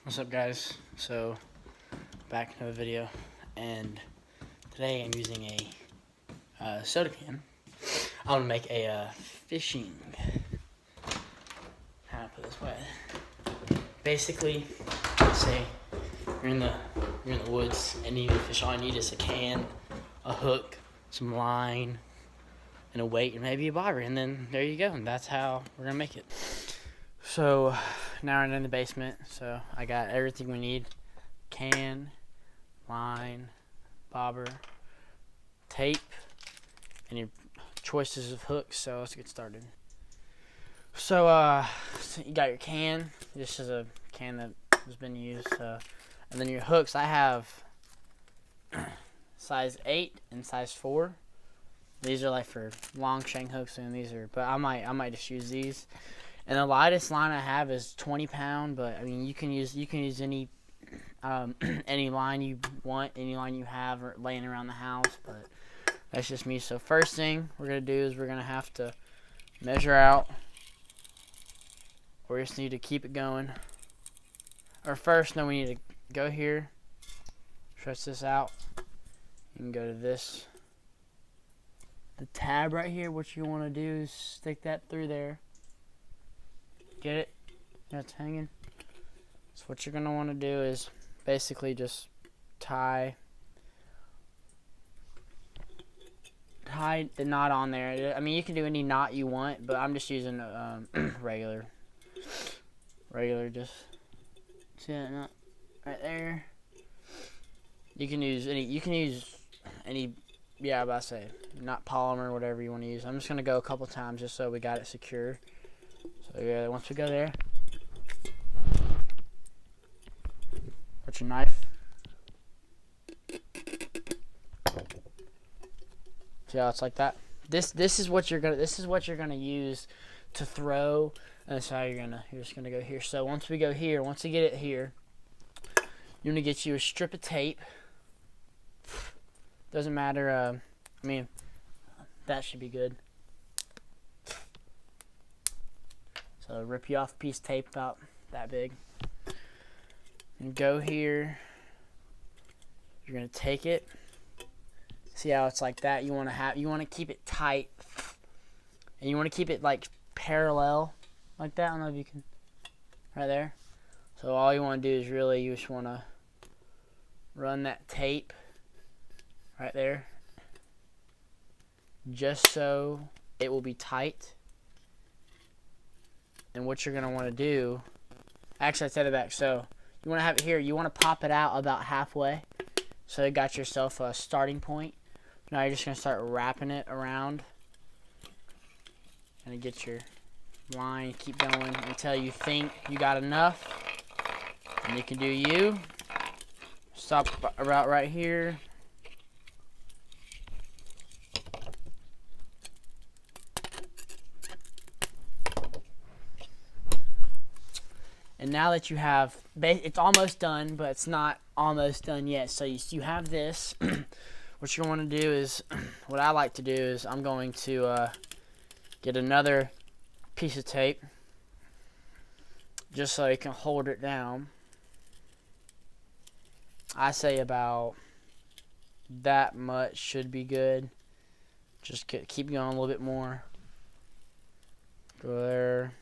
What's up, guys? So back to a video, and today I'm using a soda can. I'm gonna make a fishing. How to put this way? Basically, say you're in the woods and you need to fish. All you need is a can, a hook, some line, and a weight, and maybe a bobber, and then there you go. And that's how we're gonna make it. So now we're in the basement. So I got everything we need: can, line, bobber, tape, and your choices of hooks. So let's get started. So you got your can. This is a can that has been used. And then your hooks. I have size 8 and size 4. These are like for long shank hooks, and these are. But I might just use these. And the lightest line I have is 20 pound. But I mean, you can use any any line you want, any line you have or laying around the house, but that's just me. So first thing we're going to do is we're going to have to measure out. We just need to keep it going. Or first, no, we need to go here, stretch this out. You can go to this. The tab right here, what you want to do is stick that through there. Get it? That's hanging. So what you're going to want to do is basically just tie the knot on there. I mean, you can do any knot you want, but I'm just using regular. Just see that knot right there. You can use any. Yeah, I'm about to say not polymer, whatever you want to use. I'm just gonna go a couple times just so we got it secure. So yeah, once we go there, put your knife. See how it's like that? This is what you're gonna use to throw, and that's how you're just gonna go here. So once we get it here, you're gonna get you a strip of tape. Doesn't matter. I mean, that should be good. So rip you off a piece of tape about that big, and go here. You're gonna take it. See how it's like that? You want to keep it tight, and you want to keep it like parallel, like that. I don't know if you can, right there. So all you want to do is you just want to run that tape right there, just so it will be tight. And what you're gonna want to do, actually I said it back. So you want to have it here. You want to pop it out about halfway, so you got yourself a starting point. Now you're just going to start wrapping it around and get your line. Keep going until you think you got enough. And you can do you. Stop about right here. And now that you have, it's almost done, but it's not almost done yet. So you have this. What you want to do is, what I like to do is, I'm going to get another piece of tape just so you can hold it down. I say about that much should be good. Just keep going a little bit more. Go there.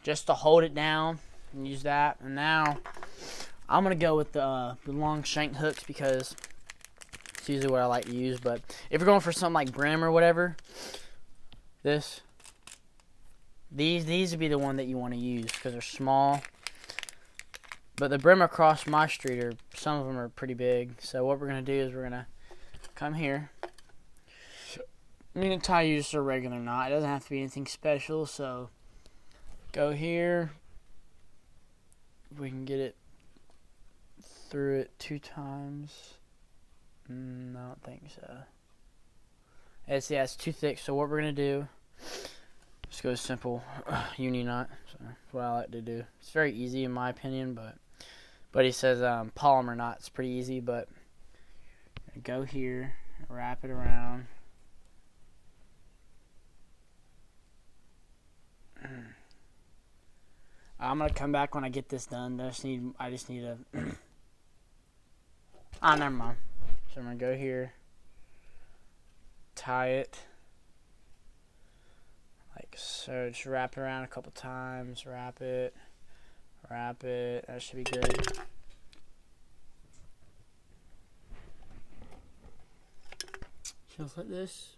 Just to hold it down and use that. And now I'm gonna go with the long shank hooks because it's usually what I like to use. But if you're going for something like brim or whatever, these would be the one that you want to use because they're small. But the brim across my street some of them are pretty big. So what we're gonna do is we're gonna come here. I'm gonna tie you just a regular knot. It doesn't have to be anything special. So go here. We can get it through it 2 times. I don't think so. It's too thick. So what we're gonna do, just go simple uni knot. So that's what I like to do. It's very easy in my opinion, but he says polymer knot's pretty easy. But go here, wrap it around. I'm gonna come back when I get this done. I just need a. Ah, never mind. So I'm gonna go here, tie it like so. Just wrap it around a couple times. Wrap it. That should be good. Just like this.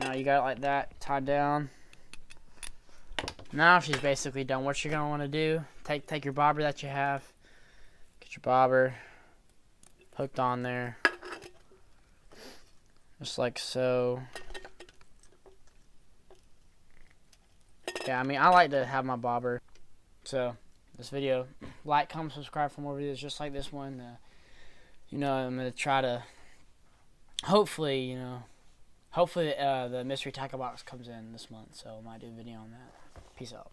Now you got it like that, tied down. Now she's basically done. What you're gonna want to do, take your bobber that you have, get your bobber hooked on there, just like so. Yeah, I mean, I like to have my bobber. So this video, like, comment, subscribe for more videos just like this one. I'm gonna try to hopefully the mystery tackle box comes in this month, so I might do a video on that. Peace out.